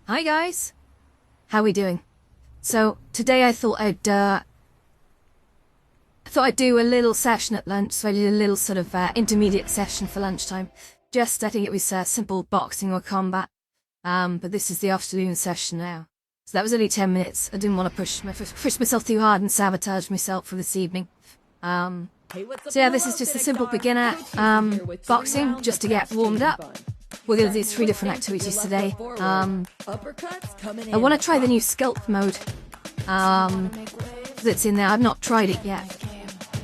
Hi guys, how we doing? So today I thought I'd do a little session at lunch. So I did a little sort of intermediate session for lunchtime. Just I think it was simple boxing or combat. But this is the afternoon session now. So that was only 10 minutes. I didn't want to push myself too hard and sabotage myself for this evening. So yeah, this is just a simple beginner boxing just to get warmed up. We're going to do 3 different activities today. I want to try the new sculpt mode that's in there. I've not tried it yet.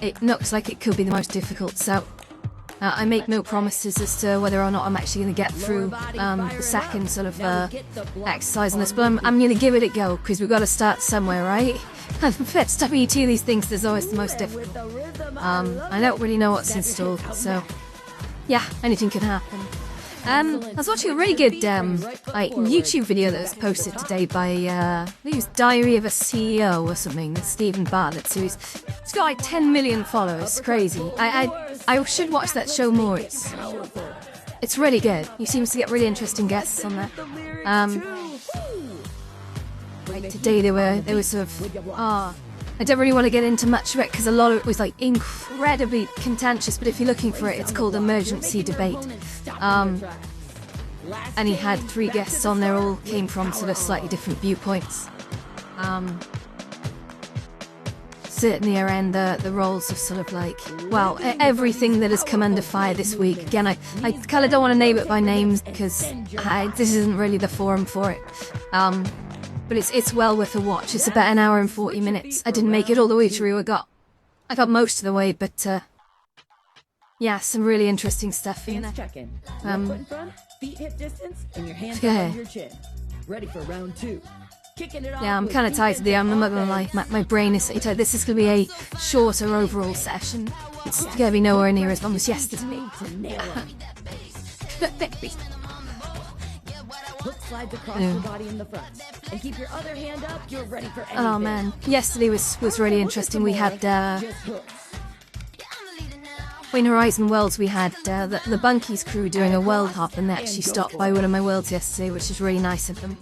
It looks like it could be the most difficult, so I make no promises as to whether or not I'm actually going to get through the second sort of exercise on this, but I'm going to give it a go, because we've got to start somewhere, right? First time you do these things, there's always the most difficult. I don't really know what's in store, so yeah, anything can happen. I was watching a really good YouTube video that was posted today by I think it was Diary of a CEO or something, Stephen Bartlett. So he's got like 10 million followers. Crazy. I should watch that show more. It's really good. He seems to get really interesting guests on there. Today they were sort of I don't really want to get into much of it because a lot of it was like incredibly contentious, but if you're looking for it, it's called Emergency Debate. And he had 3 guests on there, all came from sort of slightly different viewpoints. Certainly around the roles of sort of like, well, everything that has come under fire this week. Again, I kind of don't want to name it by names because this isn't really the forum for it. But it's well worth a watch. It's about 1 hour and 40 minutes. I didn't make it all the way through. I got most of the way, but yeah, some really interesting stuff in there. Yeah. Yeah, I'm kind of tired today. I'm not gonna lie. My brain is tired. This is gonna be a shorter overall session. It's gonna be nowhere near as long as yesterday. Oh man, yesterday was really interesting. We had in Horizon Worlds we had the Bunkies crew doing a world hop, and they actually stopped by one of my worlds yesterday, which is really nice of them.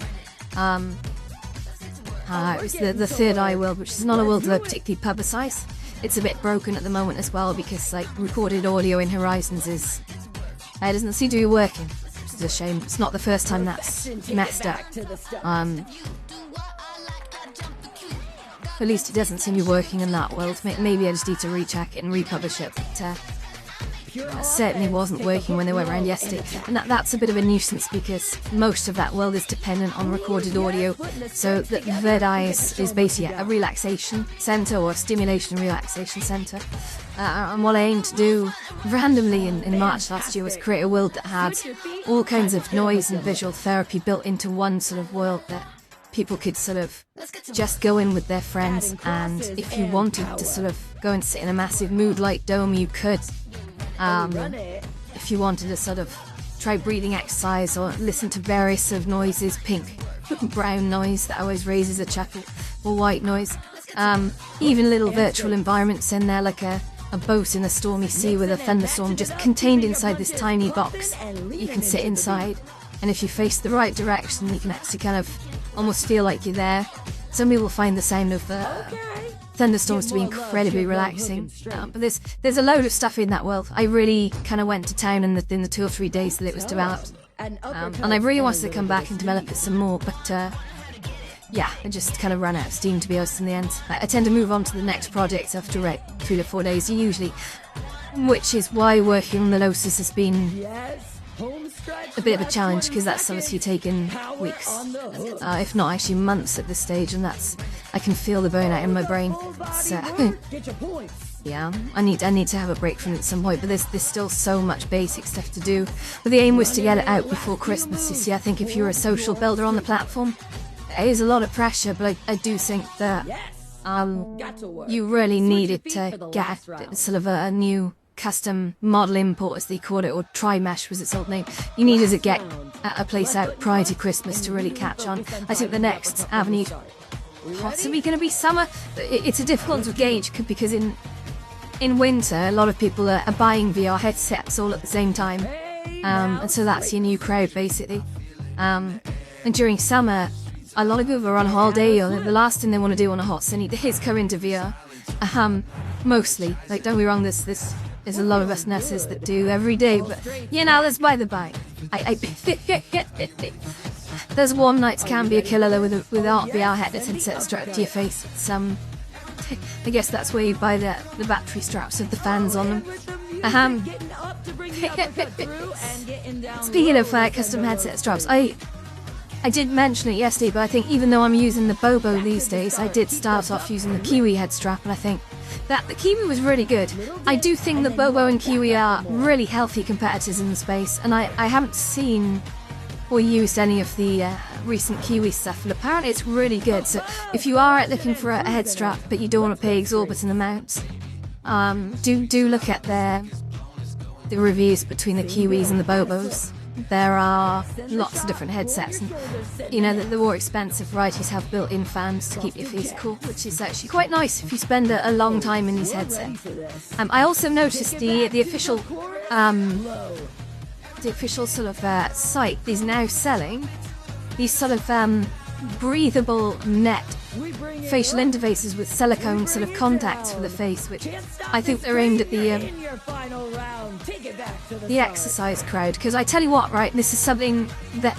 It was the Third Eye world, which is not a world that I particularly publicise. It's a bit broken at the moment as well, because like recorded audio in Horizons it doesn't seem to be working. It's a shame. It's not the first time that's messed up. At least it doesn't seem to be working in that world. Maybe I just need to recheck it and republish it. But it certainly wasn't working when they went around yesterday. And that's a bit of a nuisance because most of that world is dependent on recorded audio. So the Third Eye is basically a relaxation centre or a stimulation relaxation centre. And what I aimed to do randomly in March last year was create a world that had all kinds of noise and visual therapy built into one sort of world that people could sort of just go in with their friends, and if you wanted to sort of go and sit in a massive mood light dome, you could. If you wanted to sort of try breathing exercise or listen to various sort of noises, pink, brown noise that always raises a chuckle, or white noise. Even little virtual environments in there, like a boat in a stormy sea with a thunderstorm just contained inside this tiny box that you can sit inside, and if you face the right direction you can actually kind of almost feel like you're there. Some people find the sound of thunderstorms to be incredibly relaxing, but there's a load of stuff in that world. I really kind of went to town in the 2 or 3 days that it was developed, and I really wanted to come back and develop it some more, but yeah, I just kind of ran out of steam, to be honest, in the end. I tend to move on to the next project after 3 to 4 days usually, which is why working on the Lotus has been a bit of a challenge, because that's obviously taken weeks, if not actually months at this stage, and I can feel the burnout in my brain. Yeah, I need to have a break from it at some point, but there's still so much basic stuff to do. But the aim was to get it out before Christmas. You see, I think if you're a social builder on the platform, it is a lot of pressure, but I do think that you really needed to get sort of a new custom model import, as they call it, or tri-mesh was its old name. You needed to get a place out prior to Christmas to really catch on. I think the next avenue possibly going to be summer. It's a difficult to gauge because in winter a lot of people are buying VR headsets all at the same time, and so that's your new crowd basically. And during summer, a lot of people are on holiday, or the last thing they want to do on a hot sunny day is go into VR. Mostly. Like, don't be wrong, there's a lot of us nurses that do every day, but, you know, that's by the by. Those warm nights can be a killer, though, without VR headset strapped to your face. It's, I guess that's where you buy the battery straps with the fans on them. Speaking of custom headset straps, I did mention it yesterday, but I think even though I'm using the Bobo these days, I did start off using the Kiwi head strap, and I think that the Kiwi was really good. I do think the Bobo and Kiwi are really healthy competitors in the space, and I haven't seen or used any of the recent Kiwi stuff, and apparently it's really good. So if you are out looking for a head strap but you don't want to pay exorbitant amounts, do look at the reviews between the Kiwis and the Bobos. There are lots of different headsets, and you know the more expensive varieties have built-in fans to keep your face cool, which is actually quite nice if you spend a long time in these headsets. I also noticed the official sort of site is now selling these sort of breathable net facial interfaces with silicone sort of contacts for the face, which I think they're aimed at the exercise crowd. Because I tell you what, right, this is something that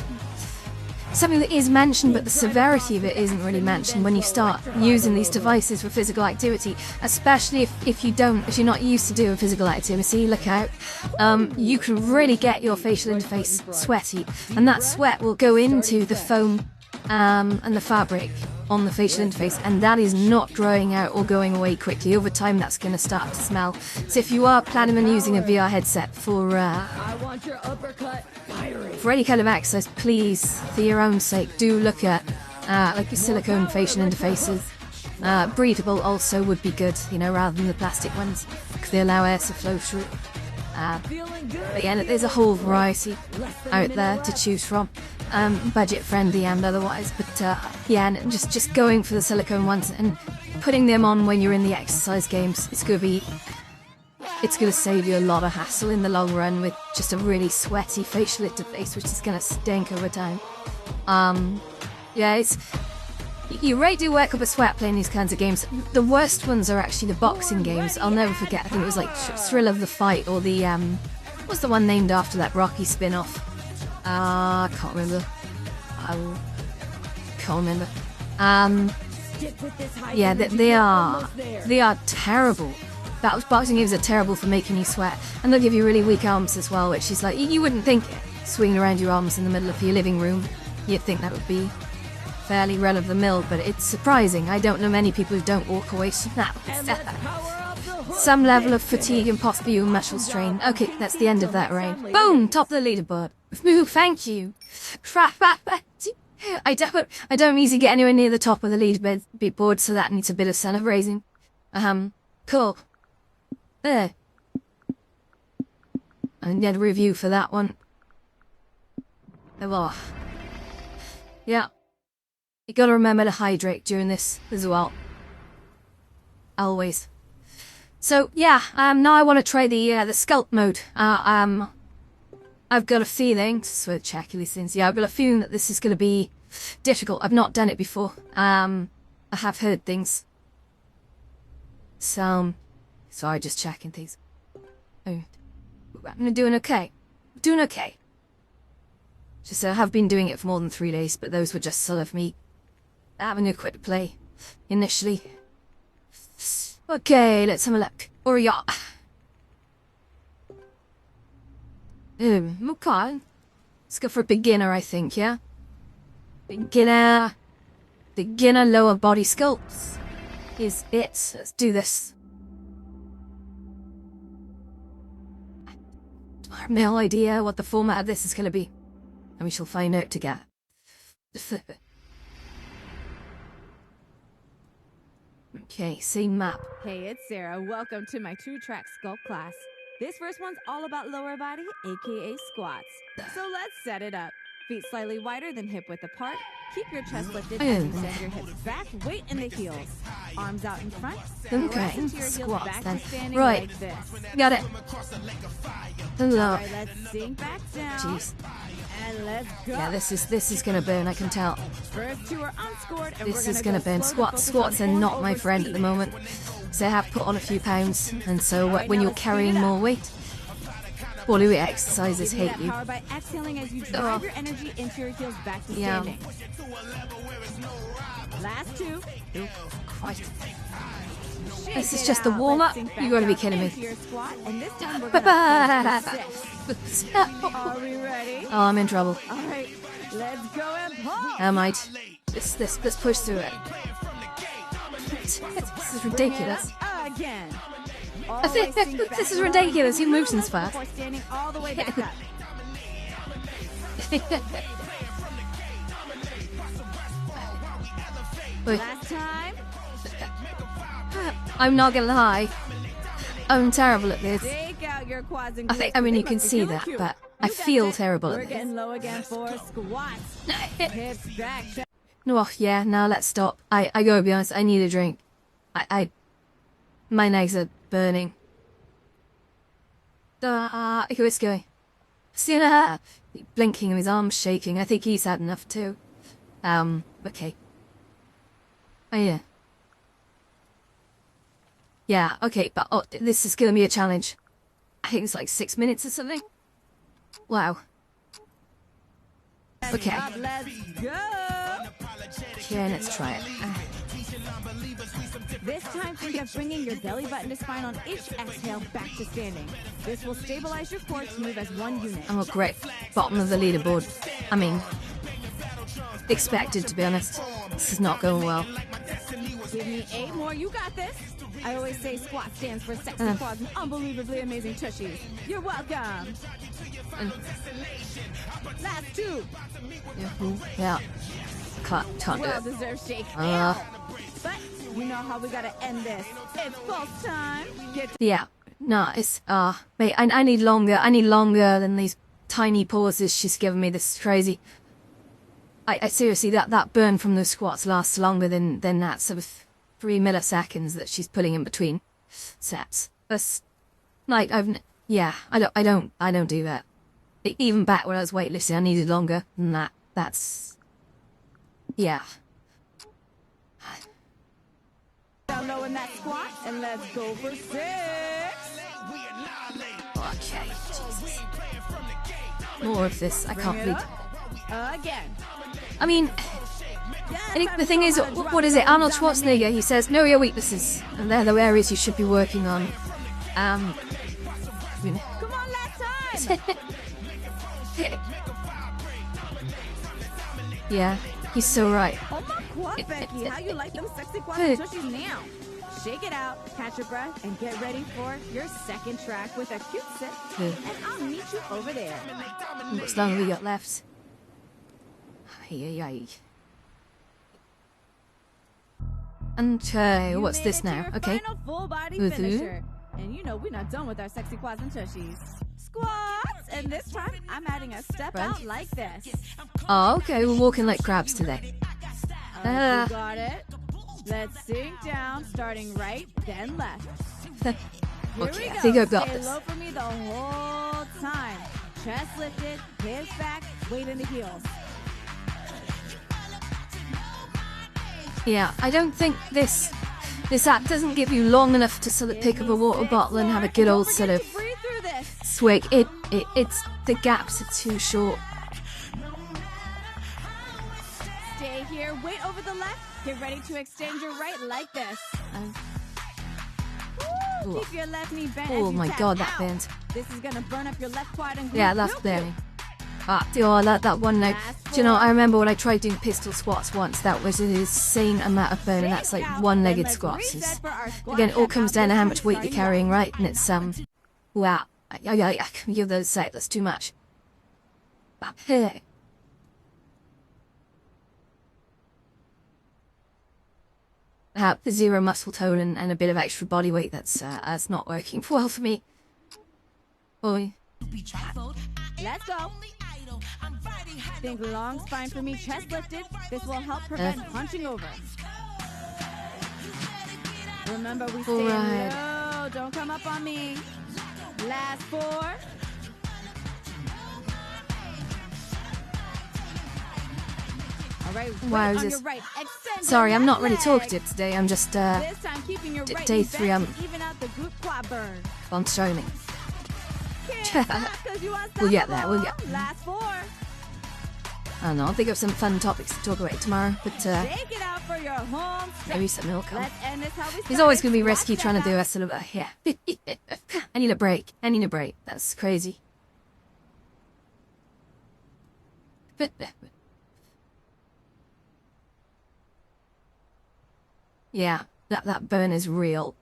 is mentioned, but the severity of it isn't really mentioned when you start using these devices for physical activity, especially if you're not used to doing physical activity. Look out. You can really get your facial interface sweaty, and that sweat will go into the foam and the fabric on the facial interface, and that is not drying out or going away quickly. Over time, that's going to start to smell. So if you are planning on using a VR headset for any kind of exercise, please, for your own sake, do look at like your silicone facial interfaces. Breathable also would be good, you know, rather than the plastic ones, because they allow air to flow through. But yeah, there's a whole variety out there to choose from. Budget friendly and otherwise, but yeah, and just going for the silicone ones and putting them on when you're in the exercise games, it's gonna save you a lot of hassle in the long run with just a really sweaty facial interface, which is gonna stink over time. Yeah, you really do work up a sweat playing these kinds of games. The worst ones are actually the boxing games. I'll never forget, I think it was like Thrill of the Fight, or the what's the one named after that Rocky spin-off? I can't remember. Yeah, they are terrible. Boxing games are terrible for making you sweat, and they'll give you really weak arms as well, which is like, you wouldn't think it. Swinging around your arms in the middle of your living room, you'd think that would be fairly run of the mill, but it's surprising. I don't know many people who don't walk away from that. Some level of fatigue and possibly muscle strain. Okay, that's the end of that round. Boom! Top of the leaderboard. Ooh, thank you. I don't easily get anywhere near the top of the leaderboard, so that needs a bit of celebrating. Cool. There. And get a review for that one. Oh, yeah. You gotta remember to hydrate during this as well. Always. So yeah, now I want to try the sculpt mode. I've got a feeling, so check these things. Yeah, I've got a feeling that this is going to be difficult. I've not done it before. I have heard things. So, sorry, just checking things. Oh, I'm doing okay. Doing okay. Just I have been doing it for more than 3 days, but those were just sort of me having a quick play initially. Okay, let's have a look. Or yeah. Okay. Let's go for beginner, I think, yeah? Beginner lower body sculpts is it. Let's do this. I have no idea what the format of this is going to be, and we shall find out together. Okay, same map. Hey, it's Sarah. Welcome to my 2-track sculpt class. This first one's all about lower body, aka squats. So let's set it up. Feet slightly wider than hip width apart. Keep your chest lifted as you send your hips back, weight in the heels. Arms out in front. Okay, Press into your heels squats back then. to standing Right, like this. got it. Hello. Alright, let's sink back down. Jeez. And let's go. Yeah, this is gonna burn, I can tell. First two are unscored, and This we're is gonna burn. slow to focus Squats are on not pulling my over friend at the speed. moment. So I have put on a few pounds, and so Alright, when now you're let's carrying speed it up. more weight, body weight exercises Give me hate that you. power by exhaling as you drive Ugh. your energy into your heels back to Yeah. standing. Last two. Christ. Shake This is it just the out. warm-up? Let's sink You gotta be back kidding down me. into your squat, and this time we're gonna push for 6. Are we ready? Oh, I'm in trouble. All right, let's go and pull. I might. Let's push through it. This is ridiculous. Again. This is ridiculous. He moves in fast. Before standing all the way back up. Wait, Last time. I'm not gonna lie. I'm terrible at this. Take out your quads and glutes. I mean, They you can must be see feeling that, cute. but I You got feel it. terrible We're at this. getting low again for squats. Hips back. No, yeah, now let's stop. I gotta be honest, I need a drink. My legs are burning. Who is going? See that? Blinking and his arms shaking. I think he's had enough too. Okay. Oh yeah. Yeah, okay, but this is gonna be a challenge. I think it's like 6 minutes or something. Wow. Okay. Let's go. Okay, let's try it. This time, think of bringing your belly button to spine on each exhale back to standing. This will stabilize your core to move as one unit. I'm a great bottom of the leaderboard. I mean, expected to be honest. This is not going well. Give me 8 more. You got this. I always say squat stands for sexy quads and unbelievably amazing tushies. You're welcome. Last 2. Yeah. Can't do it. Well-deserved shake. But you know how we gotta end this. It's pulse time. Get Yeah. No, it's mate, I need longer. I need longer than these tiny pauses she's given me. This is crazy. I seriously, that burn from those squats lasts longer than that sort of 3 milliseconds that she's putting in between sets. That's like I don't do that. Even back when I was weightlifting, I needed longer than that. That's yeah. down low in that squat and let's go for 6. Okay, Jesus. More of this. I can't Bring it believe. up. Again. I mean, I think the thing is, what is it? Arnold Schwarzenegger, he says, know your weaknesses, and they're the areas you should be working on. You know. Come on, last time. Yeah, he's so right. Oh my quad, Becky. How you like them sexy quads and tushies now? Shake it out, catch your breath, and get ready for your second track with a cute sit. And I'll meet you over there. What's long have we got left? And what's this now? Okay. Final full body Mhm. finisher. And you know we're not done with our sexy quads and tushies. Squats! And this time I'm adding a step Right. out like this. Oh, okay, we're walking like crabs today. You got it. Let's sink down, starting right, then left. Here Okay, we I go. think I've got Stay this. low for me the whole time. Chest lifted, hips back, weight in the heels. Yeah, I don't think this app doesn't give you long enough to sort of pick up a water bottle and have a good old sort of Breathe through this. swig. It's the gaps are too short. Stay here, weight over the left. Get ready to extend your right like this. Woo, Ooh. keep your left knee bent Oh as you my tap God, that out. burns. This is gonna burn up your left quad and glute Yeah, real that's quick. burning. I like that one now. Do you know, I remember when I tried doing pistol squats once, that was an insane amount of burn, and that's like Shake out, one-legged then let's squats. reset for our squat Again, it all step comes out down to how position, much weight you're starting carrying, left. right? And it's, wow. I can give those a sec, that's too much. Hey. The zero muscle tone and a bit of extra body weight, that's not working well for me. Boy. Let's go. Think long spine for me, chest lifted. This will help prevent hunching over. Remember, we stay low. Don't come up on me. Last 4. All right, wow, on your right. Sorry, I'm not really talkative today. I'm just this time keeping your right day 3. I'm even out the glute quad burn. on showing. We'll get there. We'll get. Last 4. I don't know. I'll think of some fun topics to talk about tomorrow. But Take it out for your home maybe something will come. Let's end this how we It's always going to be risky trying to do a sort of yeah. I need a break. I need a break. That's crazy. But yeah, that burn is real.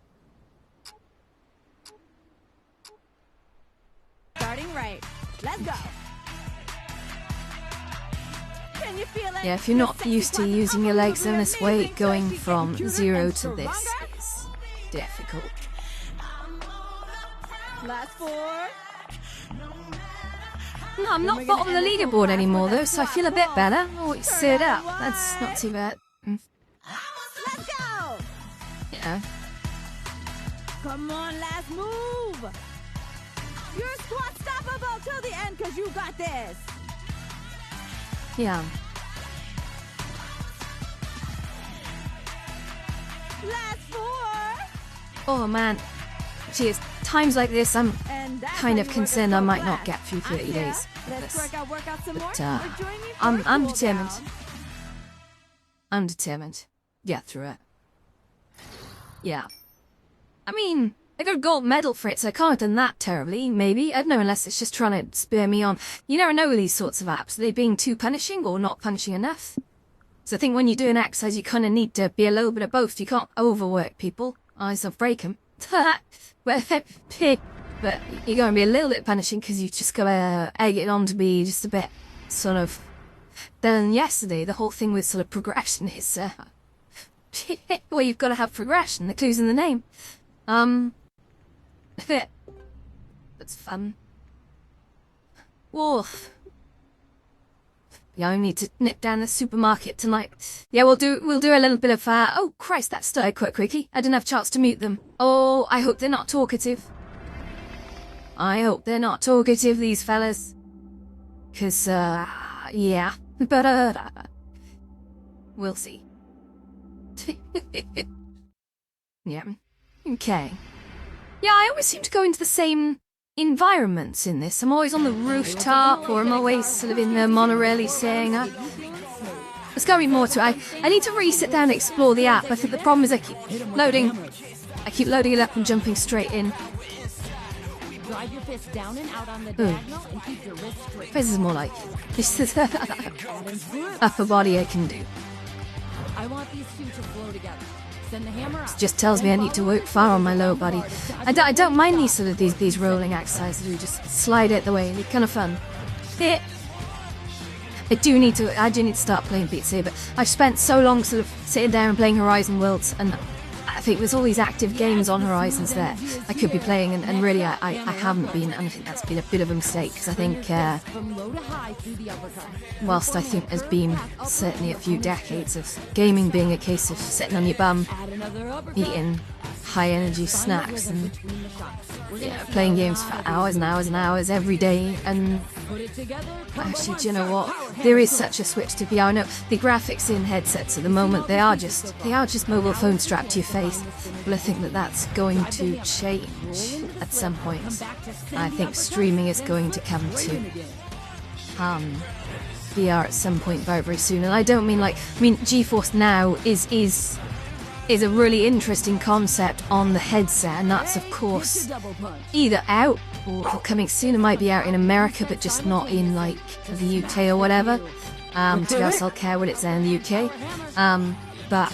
Starting right. Let's go. Can you feel it? Yeah, if you're not used to using your legs in this way, going from 0 to this is difficult. Last 4. No, I'm not bottom of the leaderboard anymore though, so I feel a bit better. Oh, sit up. That's not too bad. Let's go. Yeah. Come on, last move. Your squat stoppable till the end, cause you got this. Yeah. Last 4. Oh man. Cheers. Times like this, I'm kind of concerned I might not get through 30 days of this. But I'm determined. I'm determined to get through it. Yeah. I mean, I got a gold medal for it, so I can't have done that terribly, maybe. I don't know, unless it's just trying to spur me on. You never know with these sorts of apps. Are they being too punishing or not punishing enough? So I think when you do an exercise, you kind of need to be a little bit of both. You can't overwork people. Eyes will break them. But you're going to be a little bit punishing because you've just got to egg it on to be just a bit sort of... Then yesterday, the whole thing with sort of progression is... well, you've got to have progression. The clue's in the name. That's fun. Wolf. Yeah, I need to nip down the supermarket tonight. Yeah, we'll do a little bit of oh Christ, that started quite quickly. I didn't have a chance to mute them. Oh, I hope they're not talkative. I hope they're not talkative, these fellas. 'Cause yeah. But we'll see. Yeah. Okay. Yeah, I always seem to go into the same environments in this. I'm always on the rooftop, or I'm always sort of in the monorail saying, there's gotta be more to it. I need to really sit down and explore the app. I think the problem is I keep loading it up and jumping straight in. Drive your fist down and out on the diagonal and keep your wrist straight. This is more like this is upper body I can do. I want these two to flow together. Send the hammer out. It just tells me I need to work far on my lower body. I don't mind these sort of these rolling exercises. We just slide it the way. They're kind of fun. I do need to start playing Beat Saber. I've spent so long sort of sitting down and playing Horizon Worlds, and I think there's all these active games on Horizons there I could be playing, and really I haven't been, and I think that's been a bit of a mistake, because I think whilst I think there's been certainly a few decades of gaming being a case of sitting on your bum, eating high energy snacks and playing games for hours and hours and hours every day, and actually, do you know what? There is such a switch to VR. I know the graphics in headsets at the moment, they are just mobile phones strapped to your face. But I think that's going to change at some point. I think streaming is going to come to VR at some point very, very soon. And I don't mean GeForce Now is a really interesting concept on the headset, and that's of course either out or coming soon. It might be out in America, but just not in the UK or whatever. To be honest, I'll care when it's there in the UK. But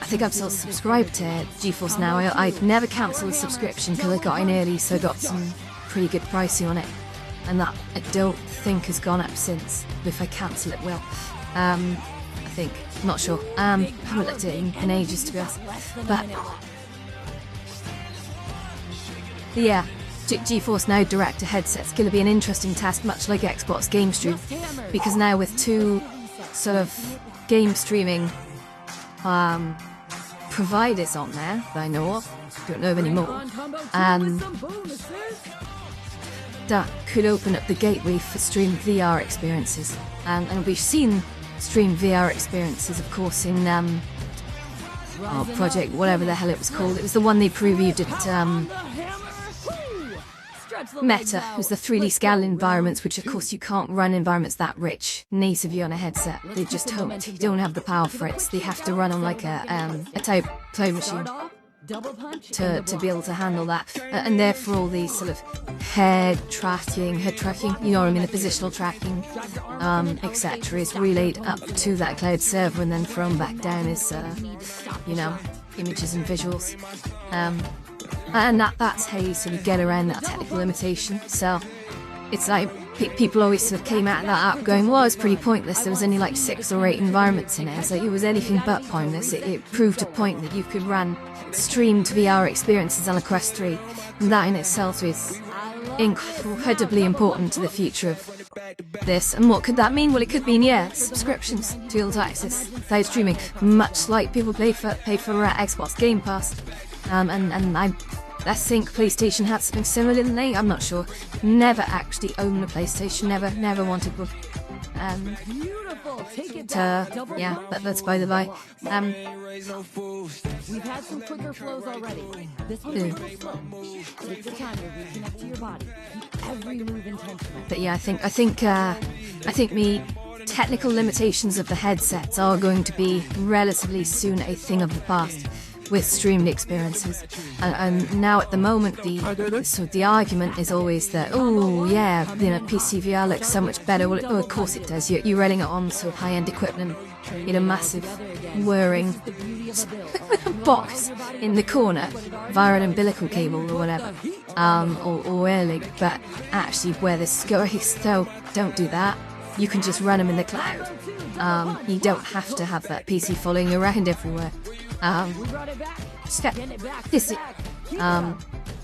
I think I've still subscribed to GeForce Now. I've never cancelled a subscription because I got in early, so I got some pretty good pricing on it, and that I don't think has gone up since. If I cancel it, will. I think. I'm not sure. I haven't looked at it in ages, to be honest. But yeah, GeForce Now Director headset's going to be an interesting task, much like Xbox Game Stream, because now with 2 sort of game streaming providers on there that I know of, don't know of any more, that could open up the gateway for stream VR experiences. And we've seen stream VR experiences, of course, in Project, whatever the hell it was called. It was the one they previewed at Meta. It was the 3D scale environments, which of course you can't run environments that rich natively on a headset. They just don't have the power for it. So they have to run on like a type machine to be able to handle that. And therefore all these sort of head tracking, you know what I mean, the positional tracking, etc. is relayed up to that cloud server and then thrown back down as, you know, images and visuals. And that's how you sort of get around that technical limitation. So it's like people always sort of came out of that app going, well, it's pretty pointless. There was only like 6 or 8 environments in it. It's like it was anything but pointless. It proved a point that you could run streamed VR experiences on a Quest 3. And that in itself is incredibly important to the future of this. And what could that mean? Well, it could mean, yeah, subscriptions to be able to access cloud streaming, much like people pay for Xbox Game Pass. And I think PlayStation had something similar, didn't they? I'm not sure. Never actually owned a PlayStation. Never wanted one. Yeah, but that's by the by. We've had some quicker flows already. This one's pretty slow. Take the time to reconnect to your body. Keep every move intentional. But yeah, I think the technical limitations of the headsets are going to be relatively soon a thing of the past with streamed experiences. And now at the moment, the argument is always that, oh yeah, you know, PC VR looks so much better. Well, of course it does. You're running it on sort of high-end equipment in a massive whirring box in the corner via an umbilical cable or whatever, or air link. But actually, where this goes, though, don't do that. You can just run them in the cloud. You don't have to have that PC following you around everywhere.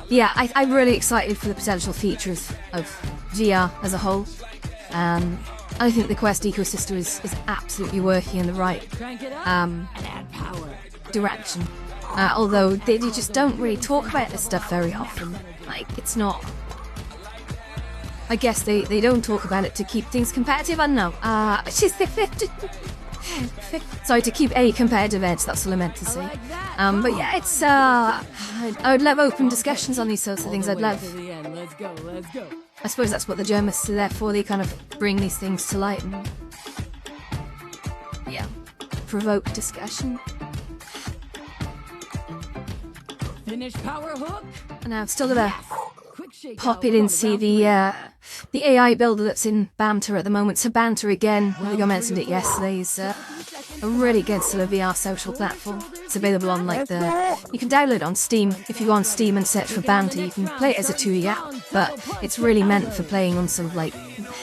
Yeah, I'm really excited for the potential features of VR as a whole. I think the Quest ecosystem is absolutely working in the right direction. Although they just don't really talk about this stuff very often. Like, it's not... I guess they don't talk about it to keep things competitive, I don't know. Sorry, to keep a competitive edge, that's what I meant to say. But yeah, it's I would love open discussions on these sorts of things. I'd love... Let's go. I suppose that's what the journalists are there for. They kind of bring these things to light and... yeah, provoke discussion. Finish power hook. And now I've still got to pop it and see the AI builder that's in Banter at the moment. So Banter, again, I think I mentioned it yesterday, is a really good sort of VR social platform. It's available on like you can download it on Steam. If you go on Steam and search for Banter, you can play it as a 2E app, but it's really meant for playing on sort of like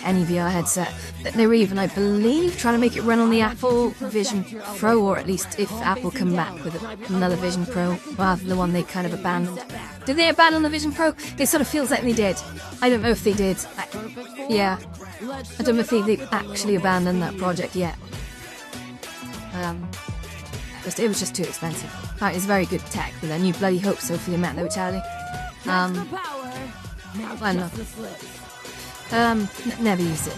any VR headset. They're even, I believe, trying to make it run on the Apple Vision Pro, or at least if Apple come back with another Vision Pro rather than the one they kind of abandoned. Did they abandon the Vision Pro? It sort of feels like they did. I don't know if they did. Yeah. I don't know if they've actually abandoned that project yet. It was just too expensive. It's very good tech, but then you bloody hope so for the amount they were charging. I don't know. Never used it,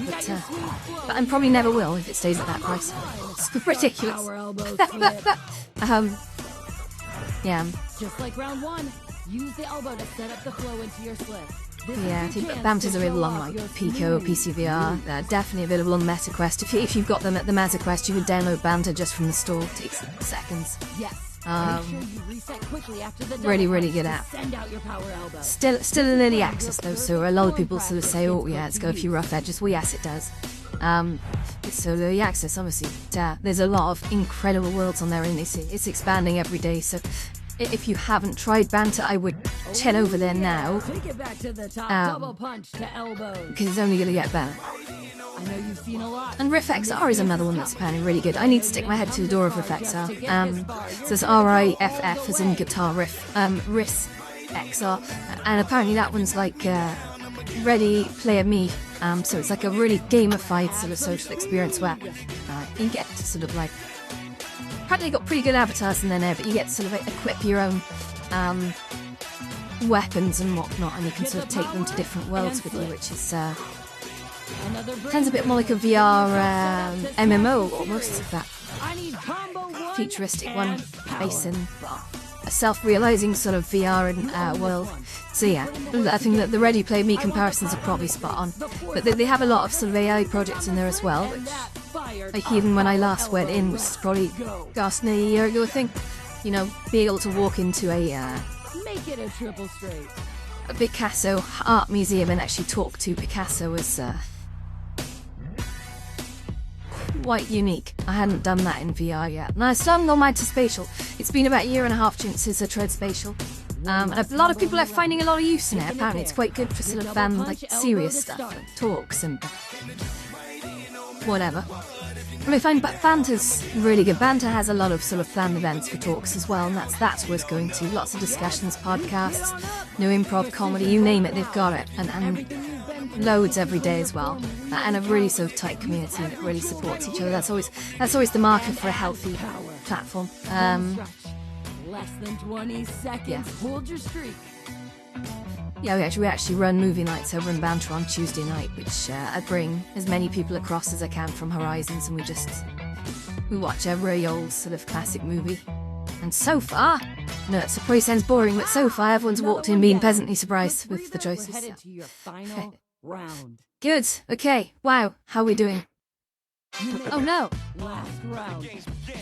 but I probably never will if it stays at that price. It's ridiculous. Yeah. Just like round 1, use the elbow to set up the flow into your slip. Yeah, I think Banters are available on like Pico, PCVR. They're definitely available on MetaQuest. If you've got them at the MetaQuest, you can download Banter just from the store. It takes seconds. Yes. Really good app. Still in early access though, so a lot of people sort of say, oh yeah, it's got a few rough edges. Well, yes, it does. It's so early access, obviously. But, there's a lot of incredible worlds on there, and it's expanding every day. So if you haven't tried Banter, I would head over there now. Take it back to the top, double punch to elbows. Because it's only going to get better. I know you've seen a lot. And FitXR is another one that's apparently really good. I need to stick my head to the door of FitXR. So it's RIFF as in guitar riff. FitXR, and apparently that one's like Ready Player Me. So it's like a really gamified sort of social experience where you get to sort of like, apparently got pretty good avatars in there, but you get to sort of like equip your own weapons and whatnot, and you can sort of take them to different worlds with you, which is sounds a bit more like a VR MMO almost, that futuristic one based in a self-realizing sort of VR and world. So yeah, I think that the Ready Player Me comparisons are probably spot on, but they have a lot of sort of AI projects in there as well, which like even when I last went in, which is probably gosh, a year ago I think, you know, being able to walk into a Picasso art museum and actually talk to Picasso was quite unique. I hadn't done that in VR yet. And I still haven't gone mad to spatial. It's been about a year and a half since I tried spatial. And a lot of people are finding a lot of use in it. Apparently it's quite good for sort of like serious stuff, like talks and whatever. And I find Banter's really good. Banter has a lot of sort of planned events for talks as well, and that's worth going to. Lots of discussions, podcasts, new improv, comedy, you name it, they've got it. And loads every day as well. And a really sort of tight community that really supports each other. That's always the marker for a healthy platform. Less than 20 seconds. Yeah. Hold your streak. Yeah, we actually run movie nights over in Banter on Tuesday night, which I bring as many people across as I can from Horizons, and we watch a really old sort of classic movie. And so far, no, it probably sounds boring, but so far everyone's walked in being pleasantly surprised with the choices. Headed to your final round. Good. Okay. Wow. How are we doing? Oh no! Last round.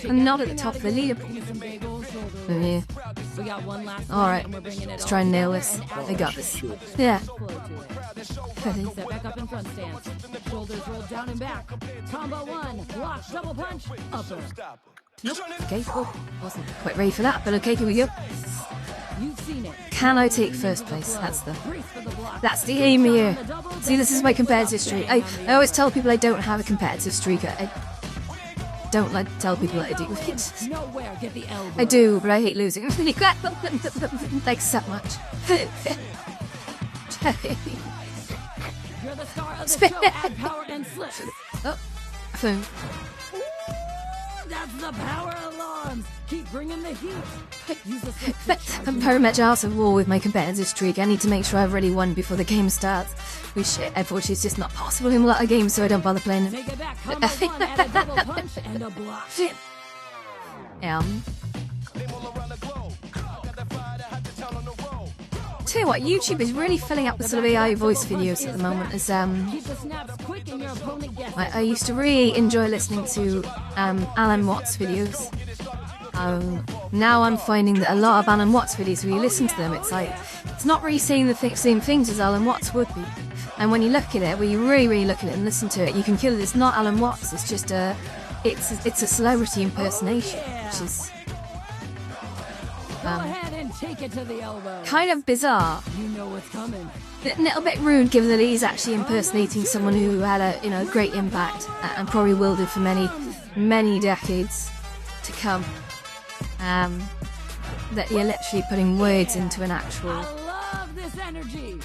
I'm not at the top of the leaderboard. Yeah. We got one last Alright, let's try and nail this. I got this. Yeah. Step back up in front stance. Shoulders rolled down and back. Combo one. Block, double punch, upper. Nope. Okay, cool. Wasn't quite ready for that, but okay, here we go. You've seen it. Can I take first place? That's the aim here. See, this is my competitive streak. I always tell people I don't have a competitive streak. I don't like to tell people that I do. Nowhere, get the elbow. I do, but I hate losing. Thanks so much. You're the star of the show. Add power and slip. Oh, phone. That's the power alarms. Keep bringing the heat. Use the slip to charge I'm very much out of war with my competitive streak. I need to make sure I've already won before the game starts. Which, unfortunately, is just not possible in a lot of games, so I don't bother playing them. Take it back. Combo one, add a double punch and a block. Tell you what, YouTube is really filling up with sort of AI voice videos at the moment. As Keep the snaps quick and your opponent gets I used to really enjoy listening to Alan Watts videos. Now I'm finding that a lot of Alan Watts videos, when you listen to them, it's like it's not really saying the same things as Alan Watts would be. And when you look at it, when you really look at it and listen to it, you can kill it. It's not Alan Watts. It's just it's a celebrity impersonation, which is Go ahead and take it to the elbow. kind of bizarre. You know what's coming. A little bit rude, given that he's actually impersonating someone who had a great impact and probably will do for many decades to come. That you're literally putting words into an actual I love this energy.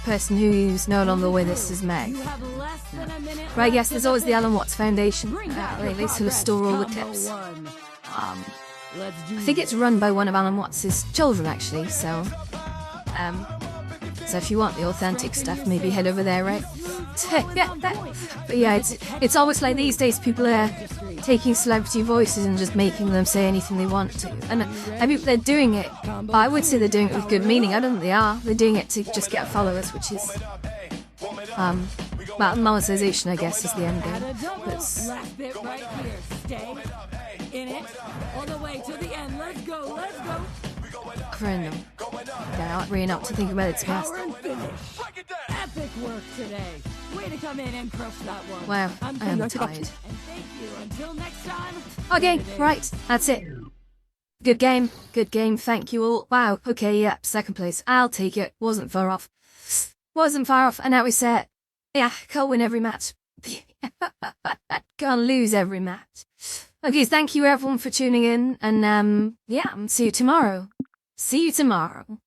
person who's no longer with us is Meg. You have less than a minute. But I guess there's always the Alan Watts Foundation. They sort of store all the tips. Let's do I think it's run by one of Alan Watts' children, actually. So if you want the authentic stuff, maybe head over there, right? But yeah, it's always like these days people are taking celebrity voices and just making them say anything they want to. And I mean, they're doing it. I would say they're doing it with good meaning. I don't think they are. They're doing it to just get followers, which is monetization, I guess, is the end game. But last bit right here. Stay in it all the way to the end. Let's go. Let's go. random. Yeah, not really not to think about its past. Power and finish. Epic work today. Way to come in and crush that one. Wow, I am tired. And thank you. Until next time. Okay, right, that's it. Good game, thank you all. Wow, okay, yeah, second place. I'll take it. Wasn't far off. And now we set. Yeah, can't win every match. Can't lose every match. Okay, thank you everyone for tuning in, and yeah, see you tomorrow. See you tomorrow.